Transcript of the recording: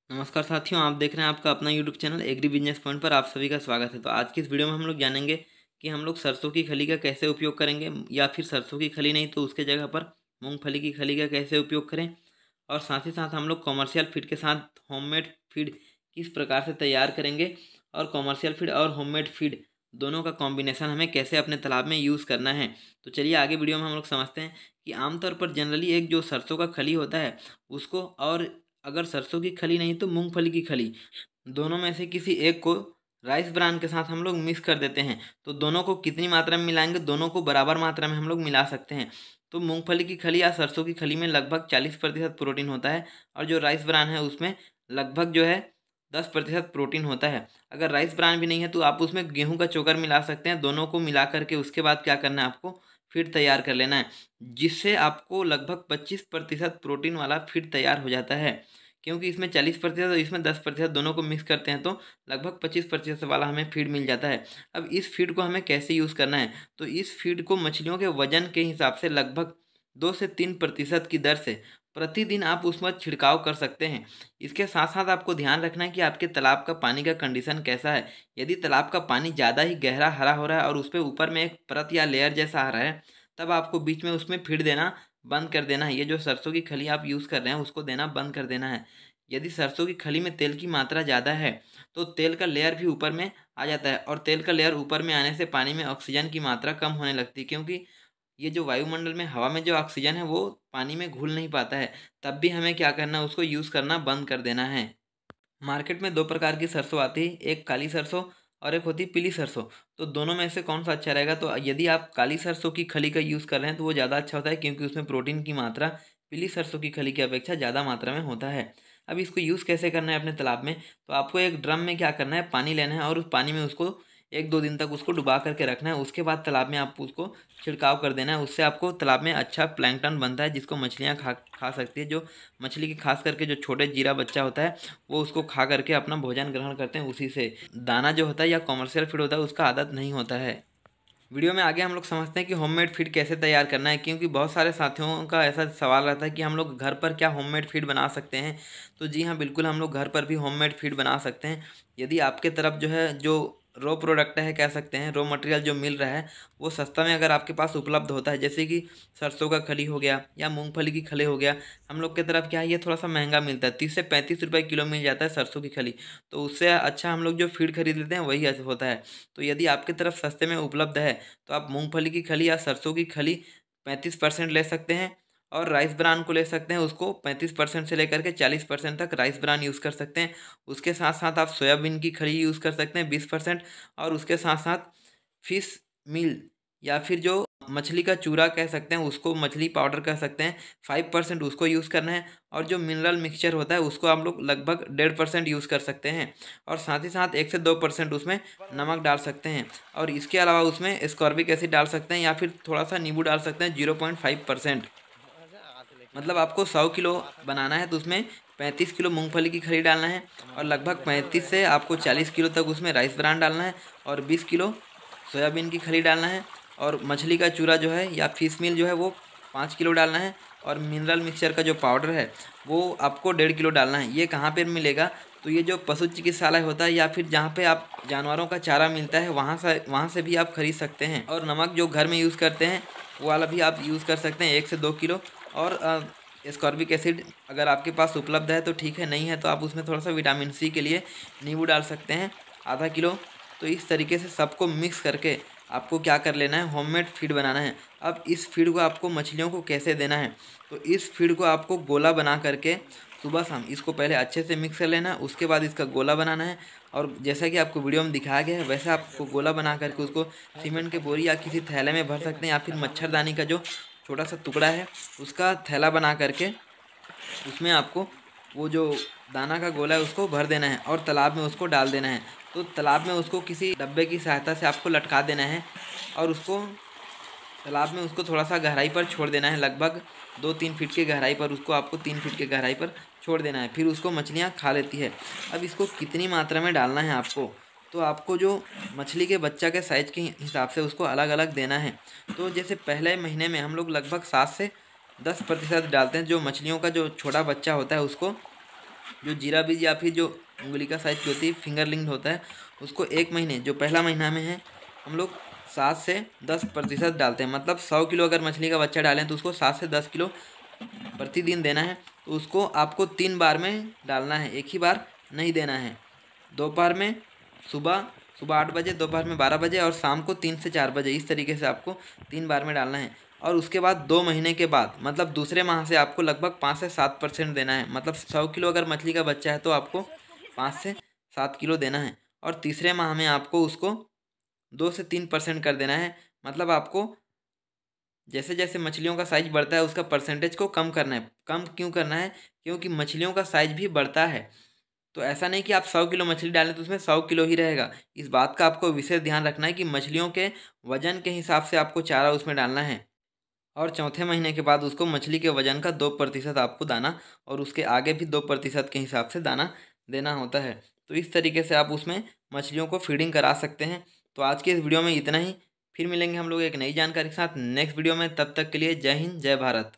नमस्कार साथियों, आप देख रहे हैं आपका अपना YouTube channel agri business point पर। आप सभी का स्वागत है। तो आज की इस वीडियो में हम लोग जानेंगे कि हम लोग सरसों की खली का कैसे उपयोग करेंगे, या फिर सरसों की खली नहीं तो उसके जगह पर मूंगफली की खली का कैसे उपयोग करें। और साथ ही साथ हम लोग कॉमर्शियल फीड के साथ होममेड फीड किस प्रकार से तैयार करेंगे, और कॉमर्शियल फीड और होममेड फीड दोनों का कॉम्बिनेशन हमें कैसे अपने तालाब में यूज़ करना है। तो चलिए आगे वीडियो में हम लोग समझते हैं कि आमतौर पर जनरली एक जो सरसों का खली होता है उसको, और अगर सरसों की खली नहीं तो मूंगफली की खली, दोनों में से किसी एक को राइस ब्रान के साथ हम लोग मिक्स कर देते हैं। तो दोनों को कितनी मात्रा में मिलाएंगे, दोनों को बराबर मात्रा में हम लोग मिला सकते हैं। तो मूंगफली की खली या सरसों की खली में लगभग 40% प्रोटीन होता है, और जो राइस ब्रान है उसमें लगभग जो है 10% प्रोटीन होता है। अगर राइस ब्रान भी नहीं है तो आप उसमें गेहूं का चोकर मिला सकते हैं। दोनों को मिला करके उसके बाद क्या करना है, आपको फीड तैयार कर लेना है, जिससे आपको लगभग 25% प्रोटीन वाला फीड तैयार हो जाता है। क्योंकि इसमें 40% और इसमें 10% दोनों को मिक्स करते हैं, तो लगभग 25% वाला हमें फीड मिल जाता है। अब इस फीड को हमें कैसे यूज़ करना है, तो इस फीड को मछलियों के वजन के हिसाब से लगभग 2 से 3% की दर से प्रतिदिन आप उसमें छिड़काव कर सकते हैं। इसके साथ साथ आपको ध्यान रखना है कि आपके तालाब का पानी का कंडीशन कैसा है। यदि तालाब का पानी ज़्यादा ही गहरा हरा हो रहा है और उस पर ऊपर में एक परत या लेयर जैसा आ रहा है, तब आपको बीच में उसमें फीड देना बंद कर देना है। ये जो सरसों की खली आप यूज़ कर रहे हैं उसको देना बंद कर देना है। यदि सरसों की खली में तेल की मात्रा ज़्यादा है तो तेल का लेयर भी ऊपर में आ जाता है, और तेल का लेयर ऊपर में आने से पानी में ऑक्सीजन की मात्रा कम होने लगती है, क्योंकि ये जो वायुमंडल में हवा में जो ऑक्सीजन है वो पानी में घुल नहीं पाता है। तब भी हमें क्या करना है, उसको यूज़ करना बंद कर देना है। मार्केट में दो प्रकार की सरसों आती है, एक काली सरसों और एक होती है पीली सरसों। तो दोनों में से कौन सा अच्छा रहेगा, तो यदि आप काली सरसों की खली का यूज़ कर रहे हैं तो वो ज़्यादा अच्छा होता है, क्योंकि उसमें प्रोटीन की मात्रा पीली सरसों की खली की अपेक्षा ज़्यादा मात्रा में होता है। अब इसको यूज़ कैसे करना है अपने तालाब में, तो आपको एक ड्रम में क्या करना है, पानी लेना है, और उस पानी में उसको 1-2 दिन तक उसको डुबा करके रखना है। उसके बाद तालाब में आप उसको छिड़काव कर देना है। उससे आपको तालाब में अच्छा प्लैंकटन बनता है, जिसको मछलियाँ खा खा सकती है। जो मछली की खास करके जो छोटे जीरा बच्चा होता है वो उसको खा करके अपना भोजन ग्रहण करते हैं। उसी से दाना जो होता है या कॉमर्शियल फीड होता है उसका आदत नहीं होता है। वीडियो में आगे हम लोग समझते हैं कि होममेड फीड कैसे तैयार करना है, क्योंकि बहुत सारे साथियों का ऐसा सवाल रहता है कि हम लोग घर पर क्या होममेड फीड बना सकते हैं। तो जी हाँ, बिल्कुल हम लोग घर पर भी होममेड फीड बना सकते हैं। यदि आपके तरफ जो है जो रॉ प्रोडक्ट है, कह सकते हैं रॉ मटेरियल जो मिल रहा है वो सस्ता में अगर आपके पास उपलब्ध होता है, जैसे कि सरसों का खली हो गया या मूंगफली की खली हो गया। हम लोग के तरफ क्या है, ये थोड़ा सा महंगा मिलता है, 30 से 35 रुपये किलो मिल जाता है सरसों की खली। तो उससे अच्छा हम लोग जो फीड खरीद लेते हैं वही होता है। तो यदि आपकी तरफ सस्ते में उपलब्ध है तो आप मूंगफली की खली या सरसों की खली 35% ले सकते हैं, और राइस ब्रान को ले सकते हैं, उसको 35% से लेकर के 40% तक राइस ब्रान यूज़ कर सकते हैं। उसके साथ साथ आप सोयाबीन की खली यूज़ कर सकते हैं 20%, और उसके साथ साथ फिश मील या फिर जो मछली का चूरा कह सकते हैं उसको मछली पाउडर कह सकते हैं, 5% उसको यूज़ करना है। और जो मिनरल मिक्सचर होता है उसको हम लोग लगभग 1.5% यूज़ कर सकते हैं, और साथ ही साथ 1 से 2% उसमें नमक डाल सकते हैं। और इसके अलावा उसमें स्कॉर्बिक एसिड डाल सकते हैं, या फिर थोड़ा सा नींबू डाल सकते हैं 0.5%। मतलब आपको 100 किलो बनाना है तो उसमें 35 किलो मूंगफली की खली डालना है, और लगभग 35 से आपको 40 किलो तक उसमें राइस ब्रान डालना है, और 20 किलो सोयाबीन की खली डालना है। और मछली का चूरा जो है या फिश मील जो है वो 5 किलो डालना है, और मिनरल मिक्सचर का जो पाउडर है वो आपको 1.5 किलो डालना है। ये कहाँ पर मिलेगा, तो ये जो पशु चिकित्सालय होता है या फिर जहाँ पे आप जानवरों का चारा मिलता है वहाँ से भी आप खरीद सकते हैं। और नमक जो घर में यूज़ करते हैं वो वाला भी आप यूज़ कर सकते हैं, 1 से 2 किलो। और एस्कॉर्बिक एसिड अगर आपके पास उपलब्ध है तो ठीक है, नहीं है तो आप उसमें थोड़ा सा विटामिन सी के लिए नींबू डाल सकते हैं, आधा किलो। तो इस तरीके से सबको मिक्स करके आपको क्या कर लेना है, होममेड फीड बनाना है। अब इस फीड को आपको मछलियों को कैसे देना है, तो इस फीड को आपको गोला बना करके सुबह शाम इसको पहले अच्छे से मिक्स कर लेना है। उसके बाद इसका गोला बनाना है, और जैसा कि आपको वीडियो में दिखाया गया है वैसे आपको गोला बना करके उसको सीमेंट के बोरी या किसी थैले में भर सकते हैं, या फिर मच्छरदानी का जो छोटा सा टुकड़ा है उसका थैला बना करके उसमें आपको वो जो दाना का गोला है उसको भर देना है, और तालाब में उसको डाल देना है। तो तालाब में उसको किसी डब्बे की सहायता से आपको लटका देना है, और उसको तालाब में उसको थोड़ा सा गहराई पर छोड़ देना है, लगभग 2-3 फीट की गहराई पर उसको आपको 3 फीट की गहराई पर छोड़ देना है। फिर उसको मछलियाँ खा लेती है। अब इसको कितनी मात्रा में डालना है आपको, तो आपको जो मछली के बच्चा के साइज़ के हिसाब से उसको अलग अलग देना है। तो जैसे पहले महीने में हम लोग लगभग 7 से 10% डालते हैं। जो मछलियों का जो छोटा बच्चा होता है उसको जो जीरा बीज या फिर जो उंगली का साइज की होती है फिंगरलिंग होता है, उसको 1 महीने जो पहला महीना में है हम लोग 7 से 10% डालते हैं। मतलब 100 किलो अगर मछली का बच्चा डालें तो उसको 7 से 10 किलो प्रतिदिन देना है। तो उसको आपको 3 बार में डालना है, एक ही बार नहीं देना है। दोपहर में, सुबह सुबह 8 बजे, दोपहर में 12 बजे और शाम को 3 से 4 बजे, इस तरीके से आपको 3 बार में डालना है। और उसके बाद 2 महीने के बाद मतलब दूसरे माह से आपको लगभग 5 से 7% देना है। मतलब 100 किलो अगर मछली का बच्चा है तो आपको 5 से 7 किलो देना है। और तीसरे माह में आपको उसको 2 से 3% कर देना है। मतलब आपको जैसे जैसे मछलियों का साइज बढ़ता है उसका परसेंटेज को कम करना है। कम क्यों करना है? क्योंकि मछलियों का साइज भी बढ़ता है। तो ऐसा नहीं कि आप 100 किलो मछली डालें तो उसमें 100 किलो ही रहेगा। इस बात का आपको विशेष ध्यान रखना है कि मछलियों के वजन के हिसाब से आपको चारा उसमें डालना है। और चौथे महीने के बाद उसको मछली के वजन का 2% आपको दाना, और उसके आगे भी 2% के हिसाब से दाना देना होता है। तो इस तरीके से आप उसमें मछलियों को फीडिंग करा सकते हैं। तो आज के इस वीडियो में इतना ही। फिर मिलेंगे हम लोग एक नई जानकारी के साथ नेक्स्ट वीडियो में। तब तक के लिए जय हिंद, जय भारत।